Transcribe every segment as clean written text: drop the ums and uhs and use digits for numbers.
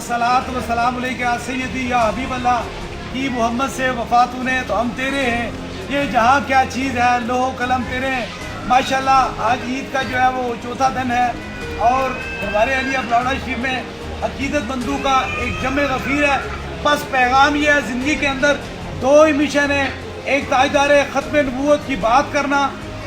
अस्सलातु वस्सलामु अलैका सय्यदी या हबीब अल्लाह की मोहम्मद से वफा तूने तो हम तेरे हैं, ये जहाँ क्या चीज़ है लोहो कलम तेरे हैं। माशाल्लाह आज ईद का जो है वो चौथा दिन है और दरबार अली प्लावड़ा शरीफ में अकीदतमंदों का एक जमे गफीर है। बस पैगाम ये है, ज़िंदगी के अंदर दो ही मिशन है, एक ताजदार ख़त्म नबूवत की बात करना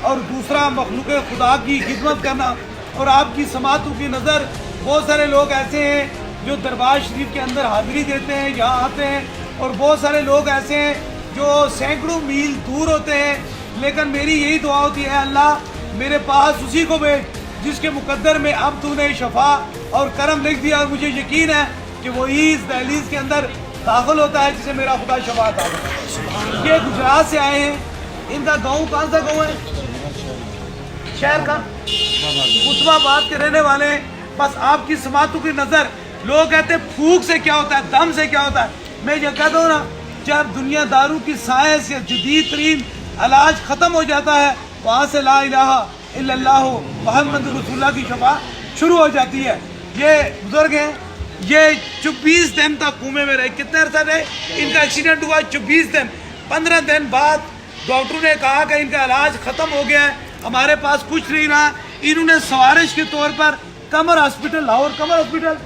और दूसरा मखलूक खुदा की खिदमत करना। और आपकी समातों की नज़र बहुत सारे लोग ऐसे हैं जो दरबार शरीफ के अंदर हाज़िरी देते हैं, यहाँ आते हैं, और बहुत सारे लोग ऐसे हैं जो सैकड़ों मील दूर होते हैं। लेकिन मेरी यही दुआ होती है, अल्लाह मेरे पास उसी को भेज जिसके मुकद्दर में अब तूने शफा और करम लिख दिया। और मुझे यकीन है कि वो इस दहलीज के अंदर दाखिल होता है जिसे मेरा खुदा शफा अता करे। ये गुजरात से आए हैं, इनका गाँव कौन सा गाँव है? शहर का उस्माबाद के रहने वाले हैं। बस आपकी समातों की नज़र, लोग कहते हैं फूक से क्या होता है, दम से क्या होता है। मैं ये कहता हूँ ना, जब दुनियादारों की साइंस या जदीद तरीन इलाज ख़त्म हो जाता है, वहाँ से ला इलाहा इल्लल्लाह मुहम्मद रसूलुल्लाह की शफा शुरू हो जाती है। ये बुजुर्ग हैं, ये 24 दिन तक कुएं में रहे। कितने अरसा रहे? इनका एक्सीडेंट हुआ 24 दिन। 15 दिन बाद डॉक्टरों ने कहा कि इनका इलाज ख़त्म हो गया है, हमारे पास कुछ नहीं रहा। इन्होंने सवारिश के तौर पर कमर हॉस्पिटल, लाहौर कमर हॉस्पिटल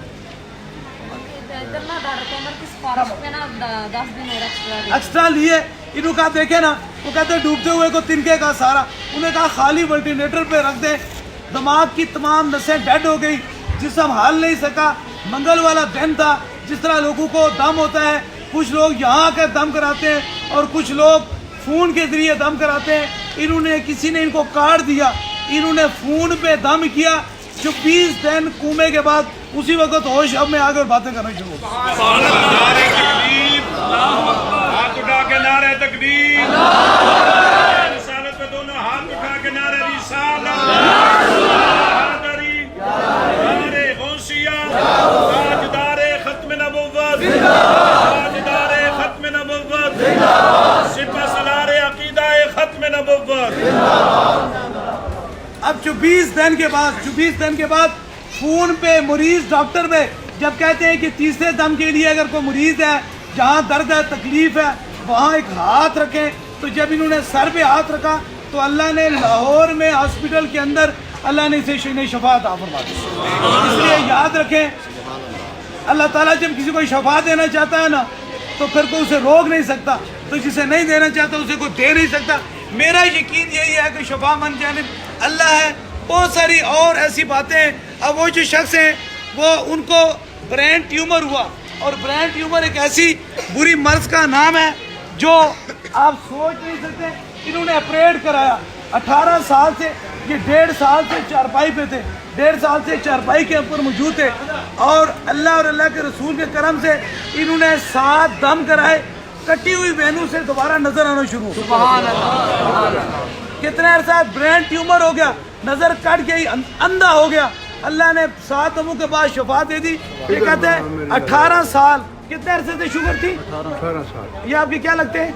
एक्स्ट्रा लिए। इन्होंने कहा देखे ना, वो कहते डूबते हुए को तिनके का सारा। उन्हें कहा खाली वेंटिलेटर पे रख दे। दिमाग की तमाम नसें डेड हो गई, जिस्म हाल नहीं सका। मंगल वाला दिन था, जिस तरह लोगों को दम होता है, कुछ लोग यहाँ आकर दम कराते हैं और कुछ लोग फ़ोन के ज़रिए दम कराते हैं। इन्होंने, किसी ने इनको काट दिया, इन्होंने फ़ोन पे दम किया। 24 दिन कुएं के बाद उसी वक्त होश अब में आकर बातें करना शुरू हो। हाथ उठा के नारे तकबीर, रिसालत पे दोनों हाथ उठा के नारे रिसालत, नारे गौसिया, ताजदारे खत्म नबुव्वत, ताजदारे खत्म नबुव्वत, सिपह सलारे अकीदाए खत्म नबुव्वत। अब 24 दिन के बाद फ़ोन पे मरीज डॉक्टर में जब कहते हैं कि तीसरे दम के लिए अगर कोई मरीज है जहाँ दर्द है, तकलीफ है, वहाँ एक हाथ रखें। तो जब इन्होंने सर पे हाथ रखा तो अल्लाह ने लाहौर में हॉस्पिटल के अंदर अल्लाह ने इसे शफा अता फरमा दी। इसलिए याद रखें, अल्लाह ताला जब किसी को शफा देना चाहता है ना, तो फिर कोई उसे रोक नहीं सकता, तो जिसे नहीं देना चाहता उसे कोई दे नहीं सकता। मेरा यकीन यही है कि शफा मन जानिब अल्लाह है। बहुत सारी और ऐसी बातें हैं। अब वो जो शख्स हैं वो, उनको ब्रेन ट्यूमर हुआ, और ब्रेन ट्यूमर एक ऐसी बुरी मर्ज का नाम है जो आप सोच नहीं सकते। इन्होंने ऑपरेट कराया 18 साल से, ये 1.5 साल से चारपाई पे थे, 1.5 साल से चारपाई के ऊपर मौजूद थे, और अल्लाह के रसूल के करम से इन्होंने 7 दम कराए। कटी हुई बहनों से दोबारा नजर आना शुरू हो। सुभान अल्लाह। कितने अरसा ब्रेन ट्यूमर हो गया, नजर कट गई, अंधा हो गया। अल्लाह ने 7 दमों के बाद शफा दे दी। ये कहते हैं 18 साल। कितने अरसे से शुगर थी? 18 साल। ये आपके क्या लगते हैं?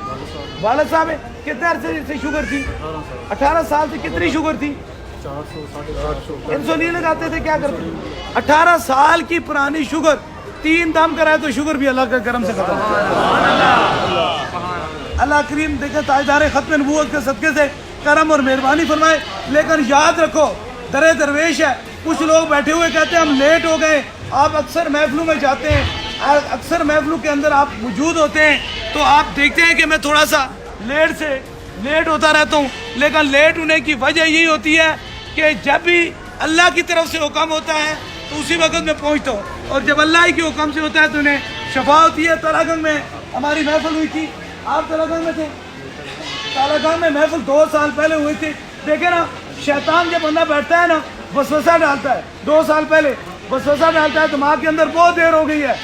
वालिद साहब है। कितने अरसे से शुगर थी? 18 साल से। कितनी शुगर थी? 400 इंसुलिन लगाते थे, क्या करते? 18 साल की पुरानी शुगर, 3 दम कराए तो शुगर भी अल्लाह के करम से खत्म। अल्लाह करीम देखे ताजदार खत्म नबूवत के सदके से करम और मेहरबानी फरमाए। लेकिन याद रखो, दरे दरवेश है। कुछ लोग बैठे हुए कहते हैं हम लेट हो गए। आप अक्सर महफिलों में जाते हैं, अक्सर महफिलों के अंदर आप मौजूद होते हैं, तो आप देखते हैं कि मैं थोड़ा सा लेट होता रहता हूँ। लेकिन लेट होने की वजह यही होती है कि जब भी अल्लाह की तरफ से हुक्म होता है तो उसी वक्त में पहुँचता हूँ, और जब अल्लाह के हुक्म से होता है तो उन्हें शफा होती है। तालागंज में हमारी महफिल हुई थी, आप तालागंज में थे? तालागंज में महफिल 2 साल पहले हुई थी। देखे ना, शैतान जब बंदा बैठता है ना, वसवसा डालता है। 2 साल पहले वसवसा डालता है दिमाग के अंदर, बहुत देर हो गई है,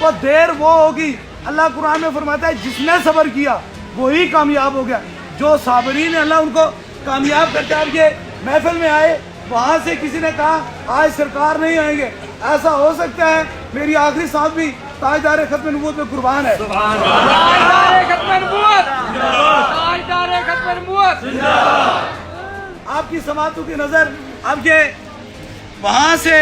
वो देर वो होगी। अल्लाह कुरान में फरमाता है जिसने सब्र किया वही कामयाब हो गया। जो साबरीन, अल्लाह उनको कामयाब करता है। ये महफिल में आए, वहाँ से किसी ने कहा आज सरकार नहीं आएंगे, ऐसा हो सकता है मेरी आखिरी सांस भी ताजदार खत्म नबूवत में कुर्बान है। आपकी समातों की नज़र अब ये वहाँ से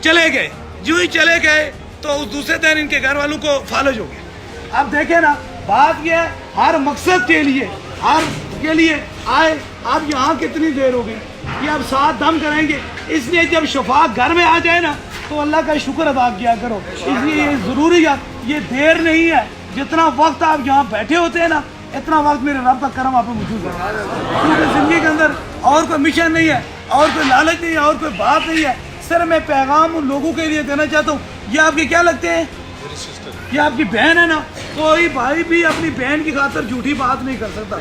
चले गए, यूं ही चले गए तो उस दूसरे दिन इनके घर वालों को फालज हो गया। अब देखें ना, बात यह है हर मकसद के लिए, हर के लिए आए। अब यहाँ कितनी देर हो गई कि अब 7 दम करेंगे, इसलिए जब शफा घर में आ जाए ना तो अल्लाह का शुक्र अदा किया करो। इसलिए ये ज़रूरी है, ये देर नहीं है। जितना वक्त आप यहाँ बैठे होते हैं ना, इतना वक्त मेरे रब का करम आप पे मौजूद है। क्योंकि ज़िंदगी के अंदर और कोई मिशन नहीं है, और कोई लालच नहीं है, और कोई बात नहीं है। सिर्फ मैं पैगाम उन लोगों के लिए देना चाहता हूँ। ये आपके क्या लगते हैं? ये आपकी बहन है ना, कोई भाई भी अपनी बहन की खातिर झूठी बात नहीं कर सकता।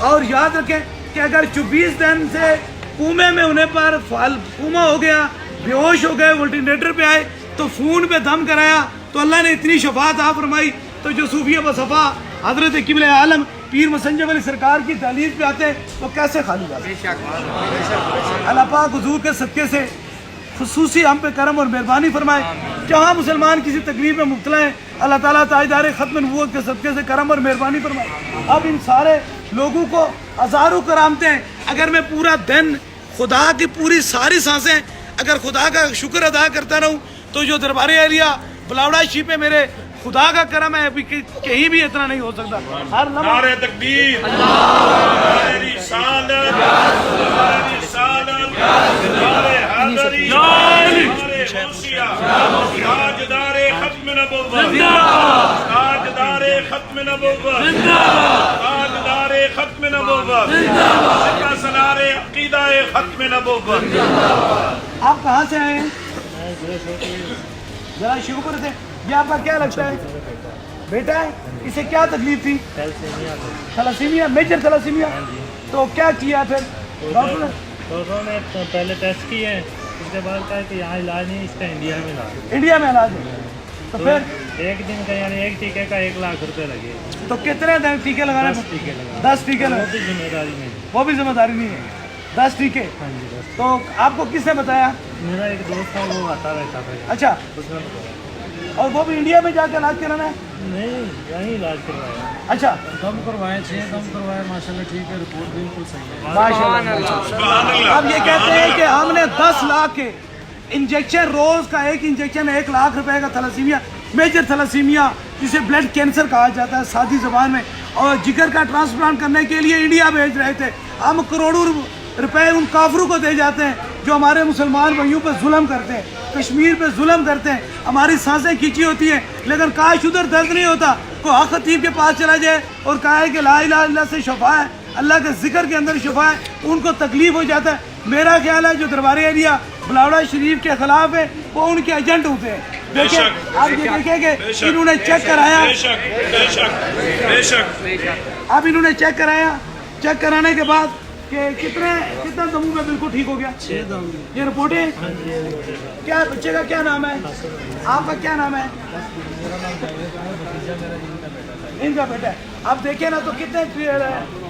और याद रखें कि अगर 24 दिन से कुएं में होने पर कुआं हो गया, बेहोश हो गए, वेंटिलेटर पे आए, तो खून पे दम कराया, तो अल्लाह ने इतनी शफात आ फरमाई। तो जो सूफिया बसफा हजरत किबले आलम पीर मुसंजब अली सरकार की दहलीज पे आते हैं तो कैसे खाली जाते हैं। अल्लाह पाक हुजूर के सदके से खुसूसी हम पे करम और मेहरबानी फरमाए। जहाँ मुसलमान किसी तकलीफ में मुब्तला हैं, अल्लाह ताला ताजदार ख़त्म नबूवत के सदके से करम और मेहरबानी फरमाए। अब इन सारे लोगों को हज़ारों करामतें हैं। अगर मैं पूरा दिन खुदा की पूरी सारी सांसें अगर खुदा का शुक्र अदा करता रहूँ, तो जो दरबार एरिया बलावड़ा शीप पे मेरे खुदा का करम है, अभी कहीं भी इतना नहीं हो सकता। हर नारे तकबीर, नारे रिसालत, नारे रिसालत, नारे हैदरी, नारे गौसिया, ताजदारे खत्म नबुव्वत, ताजदारे खत्म नबुव्वत, ताजदारे खत्म नबुव्वत, सिपह सलारे अकीदाए खत्म नबुव्वत। आप कहाँ से आए हैं? जरा शिवपुर से। ये आपका क्या लगता है? बेटा है, इसे क्या तकलीफ थी? Thalassemia, major thalassemia. तो क्या किया फिर डॉक्टरों ने पहले टेस्ट किए, उसके बाद कहा कि यहाँ इलाज नहीं, इसका इंडिया में इलाज। इंडिया में इलाज है। तो फिर एक दिन का यानी एक टीके का 1 लाख रुपए लगे। तो कितने दिन टीके लगाने? 10 टीके लगा। 10 टीके लगा। वो भी जिम्मेदारी नहीं, वो भी जिम्मेदारी नहीं है। 10 टीके। हाँ जी 10। तो आपको किसने बताया? मेरा एक दोस्त था, वो आता रहता था। अच्छा, उसने बताया। और वो भी इंडिया में जाकर इलाज कराना है? नहीं, यहीं इलाज करवाया। अच्छा, दम करवाए, 6 दम करवाए, माशाल्लाह ठीक है, रिपोर्ट बिल्कुल सही है। माशाल्लाह। अब ये कहते हैं कि हमने 10 लाख के इंजेक्शन, रोज का एक इंजेक्शन 1 लाख रुपए का थैलेसीमिया, मेजर थैलेसीमिया जिसे ब्लड कैंसर कहा जाता है सादी ज़बान में, और जिगर का ट्रांसप्लांट करने के लिए इंडिया भेज रहे थे। हम करोड़ों रुपए उन काफरों को दे जाते हैं जो हमारे मुसलमान भाइयों पर जुल्म करते हैं, कश्मीर पे जुल्म करते हैं, हमारी सांसें खींची होती हैं। लेकिन काश उधर दर्द नहीं होता, कोई हक खतीब के पास चला जाए और कहा है कि ला इलाहा इल्लल्लाह से शफा है, अल्लाह के जिक्र के अंदर शफा है, उनको तकलीफ हो जाता है। मेरा ख्याल है जो दरबार एरिया बलावड़ा शरीफ के खिलाफ है वो उनके एजेंट होते हैं। देखिए, आप ये देखें कि इन्होंने चेक कराया, अब इन्होंने चेक कराया, चेक कराने के बाद कि कितना दमों में बिल्कुल ठीक हो गया। 6 दम। ये रिपोर्टें क्या? बच्चे का क्या नाम है? आपका क्या नाम है? इनका बेटा है। आप देखें ना, तो कितने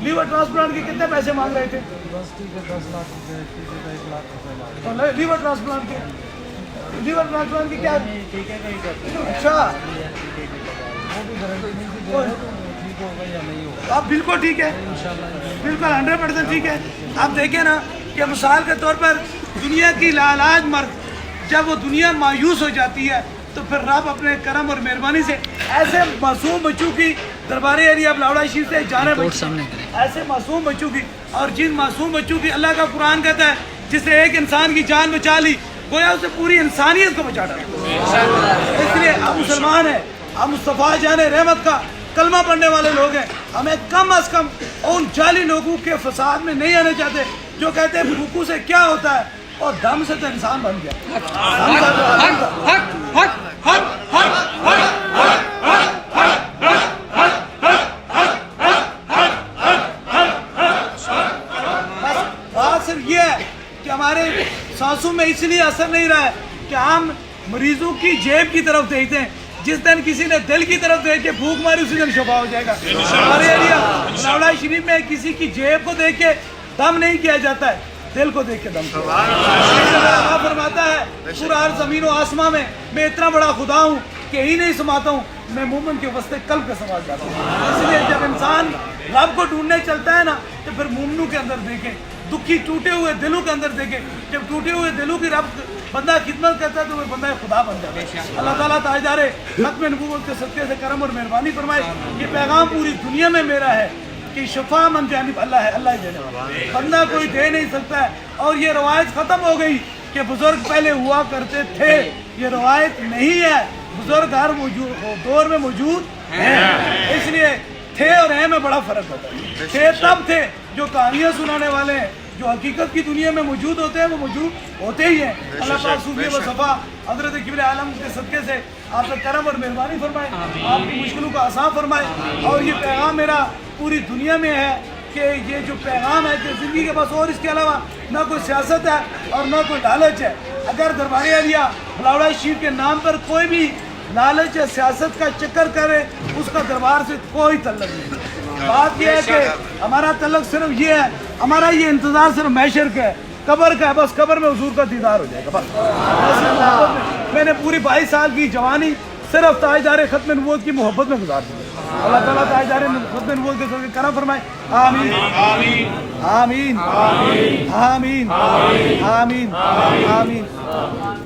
लीवर ट्रांसप्लांट के कितने पैसे मांग रहे थे? 10 लाख रुपए, 1 लाख रुपए। तो लीवर ट्रांसप्लांट के क्या? टीके का ही करते हैं। अच्छा, वो भी गारंटी नहीं कि ठीक होगा या नहीं होगा। आप बिल्कुल ठीक है, बिल्कुल 100% ठीक है। आप देखें ना कि मिसाल के तौर पर दुनिया की लालाज मर्द जब वो दुनिया मायूस हो जाती है, तो फिर रब अपने करम और मेहरबानी से ऐसे मासूम बच्चों की दरबार एरिया बलावड़ा शरीफ से जाने ऐसे मासूम बच्चों की, और जिन मासूम बच्चों की अल्लाह का कुरान कहता है जिसने एक इंसान की जान बचा ली, गोया उसे पूरी इंसानियत को बचा डाला। इसलिए हम मुसलमान हैं, हम मुस्तफ़ा जाने रहमत का कलमा पढ़ने वाले लोग हैं। हमें कम अज कम उन जाली लोगों के फसाद में नहीं आने चाहते जो कहते हैं रुकू से क्या होता है और दम से तो इंसान बन गया। बात सिर्फ ये है कि हमारे सांसों में इसलिए असर नहीं रहा है कि हम मरीजों की जेब की तरफ देखते हैं। जिस दिन किसी ने दिल की तरफ देख के भूख मारी, उसी दिन शफा हो जाएगा। हमारे एरिया बलावड़ा शरीफ में किसी की जेब को देख के दम नहीं किया जाता है, दिल को देख के दम किया फरमाता है पूरा हर ज़मीन व आसमां में मैं इतना बड़ा खुदा हूँ कि ही नहीं समाता हूँ, मैं मोमिन के वस्ते कल्ब के समाज जाता हूँ। इसलिए जब इंसान रब को ढूंढने चलता है ना, तो फिर मोमिनों के अंदर देखें दुखी टूटे हुए दिलों के अंदर देखे। जब टूटे हुए दिलों की रब बंदा खिदमत करता है तो वो बंदा खुदा बन जाता है। अल्लाह ताला ताजदार खत्म नबूवत के सदके से करम और मेहरबानी फरमाए। ये पैगाम पूरी दुनिया में मेरा है कि शफा मन जानिब अल्लाह है, अल्लाह ही देने वाला, बंदा कोई दे नहीं सकता है। और ये रवायत ख़त्म हो गई कि बुजुर्ग पहले हुआ करते थे, ये रवायत नहीं है। बुजुर्ग हर दौर में मौजूद हैं, इसलिए थे और हैं में बड़ा फ़र्क होता है। थे तब थे जो कहानियाँ सुनाने वाले हैं, जो हकीकत की दुनिया में मौजूद होते हैं वो मौजूद होते ही हैं। अल्लाह पाक सूफी व सफ़ा हज़रत किबले आलम के सदक़े से आप पर करम और मेहरबानी फरमाए, आपकी मुश्किलों का आसान फरमाए। और ये पैगाम मेरा पूरी दुनिया में है कि ये जो पैगाम है कि ज़िंदगी के पास और इसके अलावा ना कोई सियासत है और ना कोई लालच है। अगर दरबार अलिया भलावड़ा शरीफ के नाम पर कोई भी लालच या सियासत का चक्कर करे, उसका दरबार से कोई तल्लक नहीं। बात यह है कि हमारा तल्लक सिर्फ ये है, हमारा ये इंतज़ार सिर्फ मैशर का है, कब्र का है। बस कब्र में हुजूर का दीदार हो जाएगा बस। मैंने पूरी 22 साल की जवानी सिर्फ ताजदार खत्म नबूवत की मोहब्बत में गुजार दी। अल्लाह ताला ताजदार खत्म नबूवत के सदक़े करम फरमाए। आमीन आमीन आमीन आमीन आमीन आमीन।